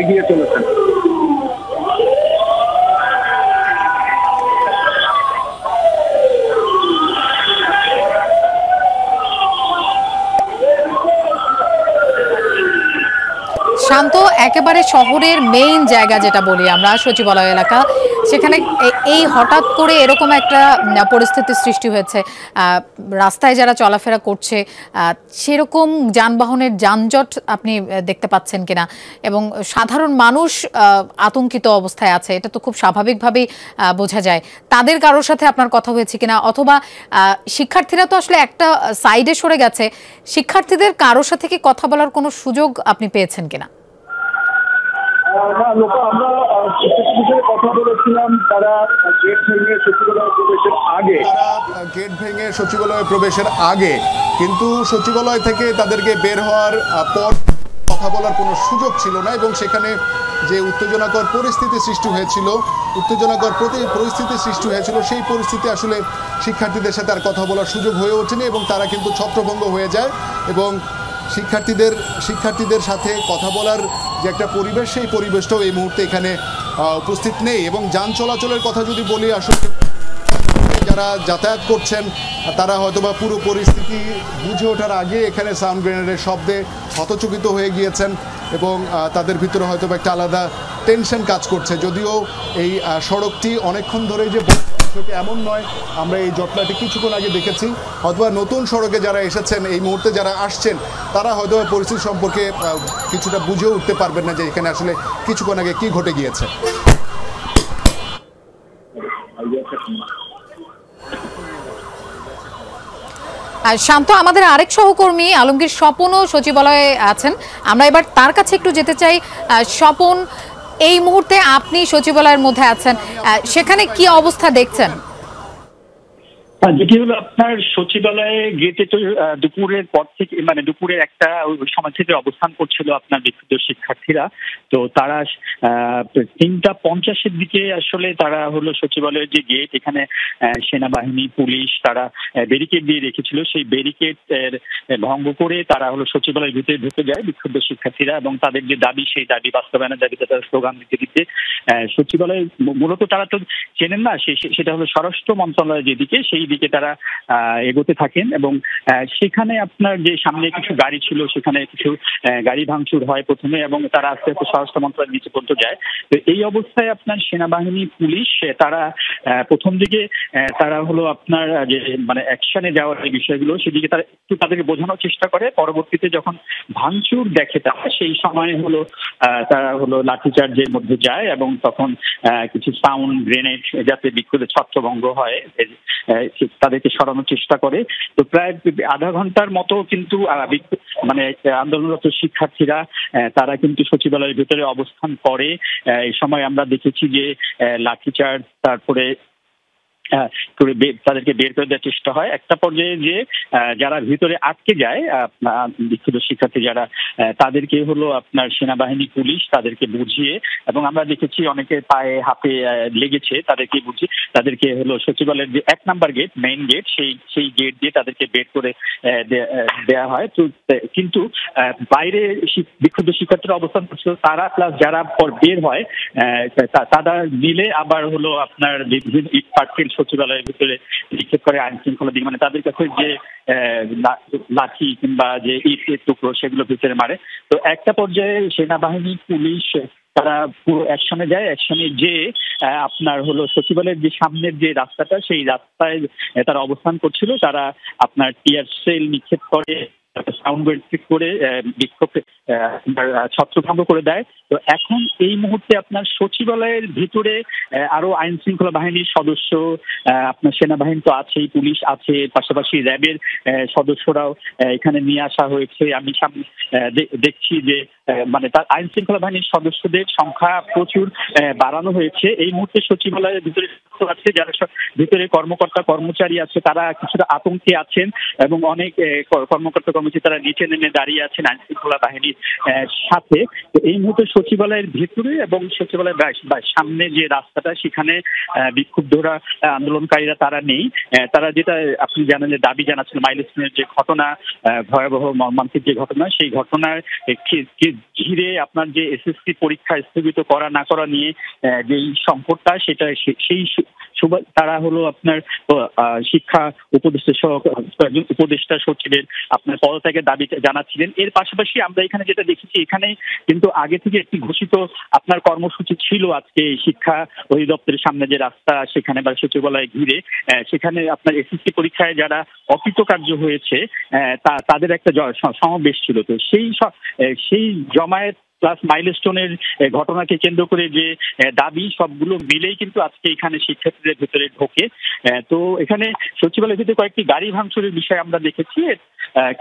এগিয়ে চলেছেন। শান্ত, একেবারে শহরের মেইন জায়গা যেটা বলি আমরা সচিবালয় এলাকা, সেখানে এই হঠাৎ করে এরকম একটা পরিস্থিতির সৃষ্টি হয়েছে। রাস্তায় যারা চলাফেরা করছে সেরকম যানবাহনের যানজট আপনি দেখতে পাচ্ছেন কিনা, এবং সাধারণ মানুষ আতঙ্কিত অবস্থায় আছে, এটা তো খুব স্বাভাবিকভাবেই বোঝা যায়। তাদের কারোর সাথে আপনার কথা হয়েছে কিনা, অথবা শিক্ষার্থীরা তো আসলে একটা সাইডে সরে গেছে, শিক্ষার্থীদের কারোর সাথে কি কথা বলার কোনো সুযোগ আপনি পেয়েছেন কিনা? আমরা কথা বলেছিলাম, তারা গেট ভেঙে সচিবালয়ে প্রবেশের আগে কিন্তু সচিবালয় থেকে তাদেরকে বের হওয়ার পর কথা বলার কোনো সুযোগ ছিল না, এবং সেখানে যে উত্তেজনাকর পরিস্থিতি সৃষ্টি হয়েছিল সেই পরিস্থিতি আসলে শিক্ষার্থীদের সাথে আর কথা বলার সুযোগ হয়ে ওঠেনি, এবং তারা কিন্তু ছত্রভঙ্গ হয়ে যায়, এবং শিক্ষার্থীদের সাথে কথা বলার যে একটা পরিবেশ, সেই পরিবেশটাও এই মুহূর্তে এখানে উপস্থিত নেই। এবং যান চলাচলের কথা যদি বলি, আসলে যারা যাতায়াত করছেন তারা হয়তোবা পুরো পরিস্থিতি বুঝে ওঠার আগে এখানে সাউন্ড গ্রেনেডের শব্দে হতচকিত হয়ে গিয়েছেন, এবং তাদের ভিতরে হয়তোবা একটা আলাদা টেনশন কাজ করছে। যদিও এই সড়কটি অনেকক্ষণ ধরে যে এমন নয়, আমরা এই জটলাটি কিছুক্ষণ আগে দেখেছি, হয়তোবা নতুন সড়কে যারা এসেছেন, এই মুহূর্তে যারা আসছেন, তারা হয়তোবা পরিস্থিতি সম্পর্কে কিছুটা বুঝেও উঠতে পারবেন না যে এখানে আসলে কিছুক্ষণ আগে কি ঘটে গিয়েছে। শান্ত, আমাদের আরেক সহকর্মী আলমগীর স্বপনও সচিবালয়ে আছেন, আমরা এবার তার কাছে একটু যেতে চাই। স্বপন, এই মুহূর্তে আপনি সচিবালয়ের মধ্যে আছেন, সেখানে কি অবস্থা দেখছেন? যেটি হলো আপনার সচিবালয়ে গেটে তো দুপুরের পর থেকে, মানে দুপুরের একটা সময় থেকে অবস্থান করছিল আপনার বিক্ষুব্ধ শিক্ষার্থীরা। তো তারা 3:50-এর দিকে আসলে তারা হলো সচিবালয়ের যে গেট, এখানে সেনাবাহিনী, পুলিশ তারা ব্যারিকেড দিয়ে রেখেছিল, সেই ব্যারিকেড ভঙ্গ করে তারা হলো সচিবালয়ের ভিতরে ঢুকে যায় বিক্ষুব্ধ শিক্ষার্থীরা, এবং তাদের যে দাবি, সেই দাবি বাস্তবায়নের দাবিতে তারা স্লোগান দিতে সচিবালয়ে, মূলত তারা তো চেনেন না, সেটা হলো স্বরাষ্ট্র মন্ত্রণালয় যেদিকে, সেই দিকে তারা এগোতে থাকেন, এবং সেখানে আপনার যে সামনে কিছু গাড়ি ছিল, সেখানে কিছু গাড়ি ভাঙচুর হয় প্রথমে, এবং তারা আস্তে আস্তে স্বরাষ্ট্র মন্ত্রণালয়ের নিচে পর্যন্ত যায়। তো এই অবস্থায় আপনার সেনাবাহিনী, পুলিশ তারা প্রথম দিকে তারা হলো আপনার যে মানে অ্যাকশনে যাওয়ার যে বিষয়গুলো, সেদিকে তারা একটু তাদেরকে বোঝানোর চেষ্টা করে। পরবর্তীতে যখন ভাঙচুর দেখে তারা, সেই সময় হলো তারা হলো লাঠিচার্জের মধ্যে যায়, এবং তখন কিছু সাউন্ড গ্রেনেড যাতে বিক্ষোভে ছত্রভঙ্গ হয় তাদেরকে সরানোর চেষ্টা করে। তো প্রায় আধা ঘন্টার মতো কিন্তু মানে আন্দোলনরত শিক্ষার্থীরা তারা কিন্তু সচিবালয়ের ভিতরে অবস্থান করে। এই সময় আমরা দেখেছি যে লাঠিচার্জ, তারপরে তাদেরকে বের করে দেওয়ার চেষ্টা হয়। একটা পর্যায়ে যে যারা ভিতরে আটকে যায় বিক্ষুব্ধ শিক্ষার্থী যারা, তাদেরকে হলো আপনার সেনাবাহিনী, পুলিশ তাদেরকে বুঝিয়ে, এবং আমরা দেখেছি অনেকের পায়ে হাতে লেগেছে, তাদেরকে বুঝিয়ে তাদেরকে হলো সচিবালয়ের যে 1 নাম্বার গেট, মেইন গেট, সেই গেট দিয়ে তাদেরকে বের করে দেওয়া হয়। তো কিন্তু বাইরে বিক্ষুব্ধ শিক্ষার্থীরা অবস্থান করছিল, তারা প্লাস যারা বের হয় তারা মিলে আবার হলো আপনার বিভিন্ন ইট পাটকেল সচিবালয়ের ভিতরে নিক্ষেপ করে আইন শৃঙ্খলা দিকে, মানে তাদের কাছে যে লাঠি কিংবা যে ইটের টুকরো সেগুলো ভিতরে মারে। তো একটা পর্যায়ে সেনাবাহিনী, পুলিশ তারা পুরো অ্যাকশনে যায়। অ্যাকশনে যে আপনার হলো সচিবালয়ের যে সামনের যে রাস্তাটা, সেই রাস্তায় তারা অবস্থান করছিল, তারা আপনার টিয়ার সেল নিক্ষেপ করে, সাউন্ড বেল্ট করে বিক্ষোভে ছত্রভঙ্গ করে দেয়। তো এখন এই মুহূর্তে আপনার সচিবালয়ের ভিতরে আরো আইন শৃঙ্খলা বাহিনীর সদস্য, আপনার সেনাবাহিনী তো আছেই, পুলিশ আছে, পাশাপাশি র্যাবের সদস্যরাও এখানে নিয়ে আসা হয়েছে। আমি সামনে দেখছি যে মানে তার আইন শৃঙ্খলা বাহিনীর সদস্যদের সংখ্যা প্রচুর বাড়ানো হয়েছে। এই মুহূর্তে সচিবালয়ের ভিতরে আছে যারা ভিতরে কর্মকর্তা কর্মচারী আছে, তারা কিছুটা আতঙ্কে আছেন, এবং অনেক কর্মকর্তা কর্মচারী তারা নিচে নেমে দাঁড়িয়ে আছেন আইন শৃঙ্খলা বাহিনীর সাথে। তো এই মুহূর্তে সচিবালয়ের ভিতরে এবং সচিবালয়ের সামনে যে রাস্তাটা, সেখানে বিক্ষুব্ধরা, আন্দোলনকারীরা তারা নেই। তারা যেটা আপনি জানেন যে দাবি জানাচ্ছেন মাইলস্টোনের যে ঘটনা, ভয়াবহ মর্মান্তিক যে ঘটনা, সেই ঘটনার ঘিরে আপনার যে এসএসসি পরীক্ষা স্থগিত করা না করা নিয়ে যেই সংকটটা, সেটা সেই তারা হলো আপনার শিক্ষা উপদেষ্টা সচিবের আপনার পদত্যাগের দাবি জানাচ্ছিলেন। এর পাশাপাশি আমরা এখানে যেটা দেখেছি, এখানে কিন্তু আগে থেকে একটি ঘোষিত আপনার কর্মসূচি ছিল আজকে শিক্ষা অধিদপ্তরের সামনে যে রাস্তা সেখানে বা সচিবালয় ঘিরে, সেখানে আপনার এসএসসি পরীক্ষায় যারা অকৃতকার্য হয়েছে তাদের একটা সমাবেশ ছিল। তো সেই জমায়েত প্লাস মাইলস্টোনের ঘটনাকে কেন্দ্র করে যে দাবি, সবগুলো মিলেই কিন্তু আজকে এখানে শিক্ষার্থীদের ভিতরে ঢোকে। তো এখানে সচিবালয়ের ভিতরে কয়েকটি গাড়ি ভাঙচুরের বিষয় আমরা দেখেছি,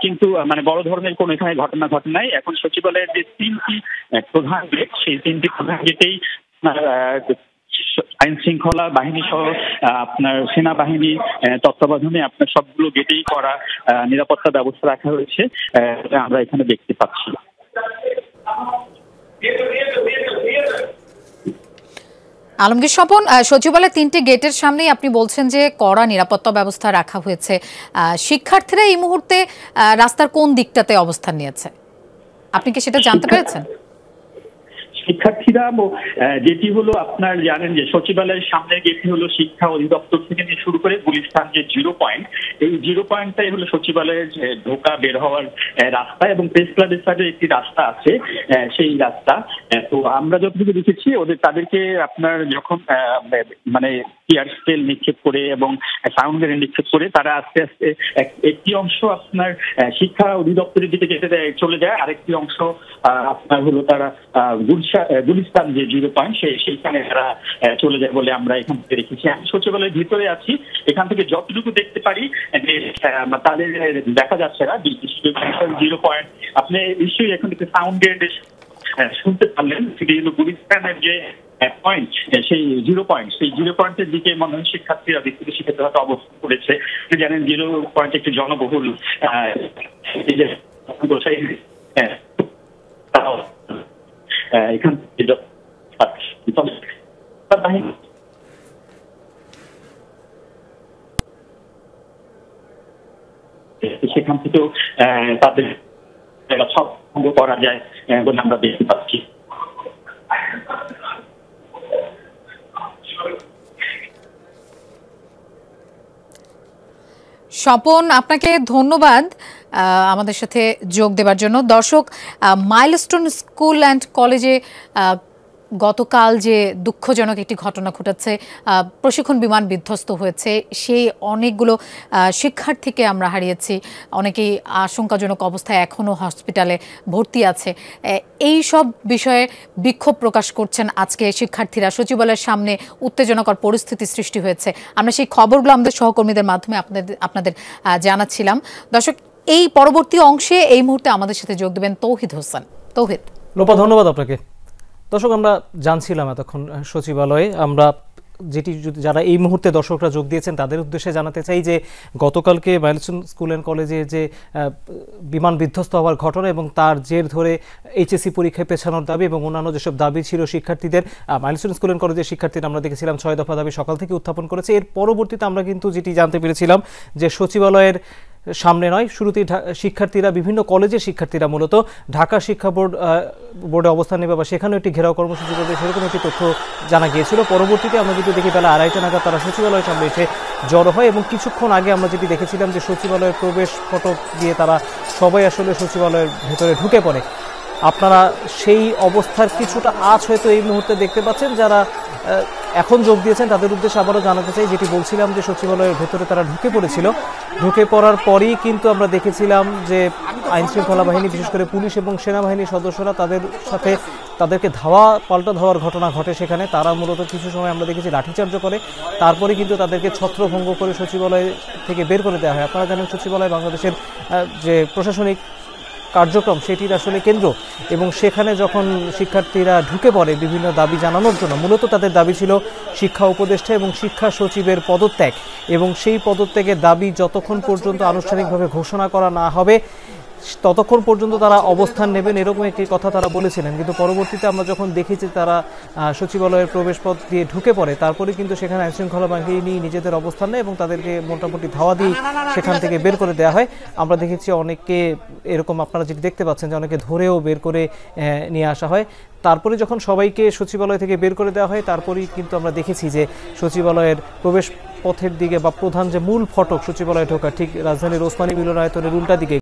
কিন্তু মানে বড় ধরনের কোনো এখানে ঘটনা ঘটে নাই। এখন সচিবালয়ের যে 3টি প্রধান গেট, সেই 3টি প্রধান গেটেই আইন শৃঙ্খলা বাহিনী সহ আপনার সেনাবাহিনী তত্ত্বাবধানে আপনার সবগুলো গেটেই করা নিরাপত্তা ব্যবস্থা রাখা হয়েছে, আমরা এখানে দেখতে পাচ্ছি। আলমগীর স্বপন, সচিবালয়ের 3টি গেটের সামনেই আপনি বলছেন যে কড়া নিরাপত্তা ব্যবস্থা রাখা হয়েছে। শিক্ষার্থীরা এই মুহূর্তে রাস্তার কোন দিকটাতে অবস্থান নিয়েছে, আপনি কি সেটা জানতে পেরেছেন? শিক্ষার্থীরা যেটি হলো আপনার জানেন যে সচিবালয়ের সামনের গেটটি হলো শিক্ষা অধিদপ্তর থেকে নিয়ে শুরু করে গুলিস্তান যে 0 পয়েন্ট, এই 0 পয়েন্টটাই হলো সচিবালয়ের ঢোকা বের হওয়ার রাস্তা, এবং প্রেস ক্লাবের সাইডে একটি রাস্তা আছে, সেই রাস্তা। তো আমরা যতটুকু দেখেছি তাদেরকে আপনার যখন মানে টিয়ার স্কেল নিক্ষেপ করে এবং সাউন্ড গ্রেনেড নিক্ষেপ করে তারা আস্তে আস্তে একটি অংশ আপনার শিক্ষা অধিদপ্তরের দিকে যেতে চলে যায়, আরেকটি অংশ আপনার হলো তারা গুলিস্তান যে 0 পয়েন্ট সেইখানে তারা চলে যায় বলে আমরা এখান থেকে দেখেছি। আমি সচিবালয়ের ভিতরে আছি, এখান থেকে যতটুকু দেখতে পারি যে তাদের দেখা যাচ্ছে না 0 পয়েন্ট। আপনি নিশ্চয়ই এখন থেকে সাউন্ড গ্রেনেড শুনতে পারলেন, সেটি হলো গুলিস্তানের যে পয়েন্ট, সেই 0 পয়েন্ট, সেই 0 পয়েন্টের দিকে মনে হয় শিক্ষার্থীরা ব্যক্তিগত শিক্ষার্থী হয়তো অবস্থান করেছে। জানেন 0 পয়েন্ট একটি জনবহুল এখান সেখান থেকেও তাদের সব ভঙ্গ করা যায় বলে আমরা দেখতে পাচ্ছি। স্বপন, আপনাকে ধন্যবাদ আমাদের সাথে যোগ দেওয়ার জন্য। দর্শক, মাইলস্টোন স্কুল অ্যান্ড কলেজে গতকাল যে দুঃখজনক একটি ঘটনা ঘটেছে, প্রশিক্ষণ বিমান বিধ্বস্ত হয়েছে, সেই অনেকগুলো শিক্ষার্থীকে আমরা হারিয়েছি, অনেকেই আশঙ্কাজনক অবস্থায় এখনও হসপিটালে ভর্তি আছে। এই সব বিষয়ে বিক্ষোভ প্রকাশ করছেন আজকে শিক্ষার্থীরা। সচিবালয়ের সামনে উত্তেজনাকর পরিস্থিতি সৃষ্টি হয়েছে। আমরা সেই খবরগুলো আমাদের সহকর্মীদের মাধ্যমে আপনাদের জানাচ্ছিলাম। দর্শক, এই পরবর্তী অংশে এই মুহূর্তে আমাদের সাথে যোগ দেবেন তৌহিদ হোসেন। তৌহিদ। লোপা, ধন্যবাদ আপনাকে। দর্শক, আমরা জানছিলাম এতক্ষণ সচিবালয়ে, আমরা যেটি যারা এই মুহূর্তে দর্শকরা যোগ দিয়েছেন তাদের উদ্দেশ্যে জানাতে চাই যে গতকালকে মাইলস্টোন স্কুল অ্যান্ড কলেজে যে বিমান বিধ্বস্ত হওয়ার ঘটনা এবং তার জের ধরে এইচএসসি পরীক্ষায় পেছানোর দাবি এবং অন্যান্য যেসব দাবি ছিল শিক্ষার্থীদের, মাইলস্টোন স্কুল অ্যান্ড কলেজের শিক্ষার্থীরা আমরা দেখেছিলাম 6 দফা দাবি সকাল থেকে উত্থাপন করেছে। এর পরবর্তীতে আমরা কিন্তু যেটি জানতে পেরেছিলাম যে সচিবালয়ের সামনে নয়, শুরুতেই শিক্ষার্থীরা, বিভিন্ন কলেজের শিক্ষার্থীরা মূলত ঢাকা শিক্ষা বোর্ডে অবস্থান নেবে বা সেখানেও একটি ঘেরাও কর্মসূচি করবে, সেরকম একটি তথ্য জানা গিয়েছিল। পরবর্তীতে আমরা যদি দেখি বেলা 2:30 নাগাদ তারা সচিবালয়ের সামনে এসে জড়ো হয় এবং কিছুক্ষণ আগে আমরা যেটি দেখেছিলাম যে সচিবালয়ের প্রবেশ ফটক দিয়ে তারা সবাই আসলে সচিবালয়ের ভেতরে ঢুকে পড়ে। আপনারা সেই অবস্থার কিছুটা আঁচ হয়তো এই মুহূর্তে দেখতে পাচ্ছেন। যারা এখন যোগ দিয়েছেন তাদের উদ্দেশ্যে আবারও জানাতে চাই, যেটি বলছিলাম যে সচিবালয়ের ভেতরে তারা ঢুকে পড়েছিল, ঢুকে পড়ার পরই কিন্তু আমরা দেখেছিলাম যে আইন শৃঙ্খলা বাহিনী, বিশেষ করে পুলিশ এবং সেনাবাহিনীর সদস্যরা তাদেরকে পাল্টা ধাওয়ার ঘটনা ঘটে সেখানে। তারা মূলত কিছু সময় আমরা দেখেছি লাঠিচার্জ করে, তারপরে কিন্তু তাদেরকে ছত্রভঙ্গ করে সচিবালয় থেকে বের করে দেওয়া হয়। আপনারা জানেন সচিবালয় বাংলাদেশের যে প্রশাসনিক কার্যক্রম সেটির আসলে কেন্দ্র, এবং সেখানে যখন শিক্ষার্থীরা ঢুকে পড়ে বিভিন্ন দাবি জানানোর জন্য, মূলত তাদের দাবি ছিল শিক্ষা উপদেষ্টা এবং শিক্ষা সচিবের পদত্যাগ, এবং সেই পদত্যাগের দাবি যতক্ষণ পর্যন্ত আনুষ্ঠানিকভাবে ঘোষণা করা না হবে ততক্ষণ পর্যন্ত তারা অবস্থান নেবেন এরকম একটি কথা তারা বলেছিলেন, কিন্তু পরবর্তীতে আমরা যখন দেখেছি তারা সচিবালয়ের প্রবেশপথ দিয়ে ঢুকে পড়ে, তারপরে কিন্তু সেখানে আইনশৃঙ্খলা বাহিনী নিজেদের অবস্থান নেয় এবং তাদেরকে মোটামুটি ধাওয়া দিয়ে সেখান থেকে বের করে দেওয়া হয়। আমরা দেখেছি অনেককে এরকম আপনারা যেটি দেখতে পাচ্ছেন যে অনেকে ধরেও বের করে নিয়ে আসা হয়। তারপরে যখন সবাইকে সচিবালয় থেকে বের করে দেওয়া হয় তারপরেই কিন্তু আমরা দেখেছি যে সচিবালয়ের প্রবেশ পথের দিকে বা প্রধান যে মূল ফটক সচিবালয়ে ঢোকা ঠিক রাজধানীর ওসমানী মিলনায়তনের উল্টা দিকে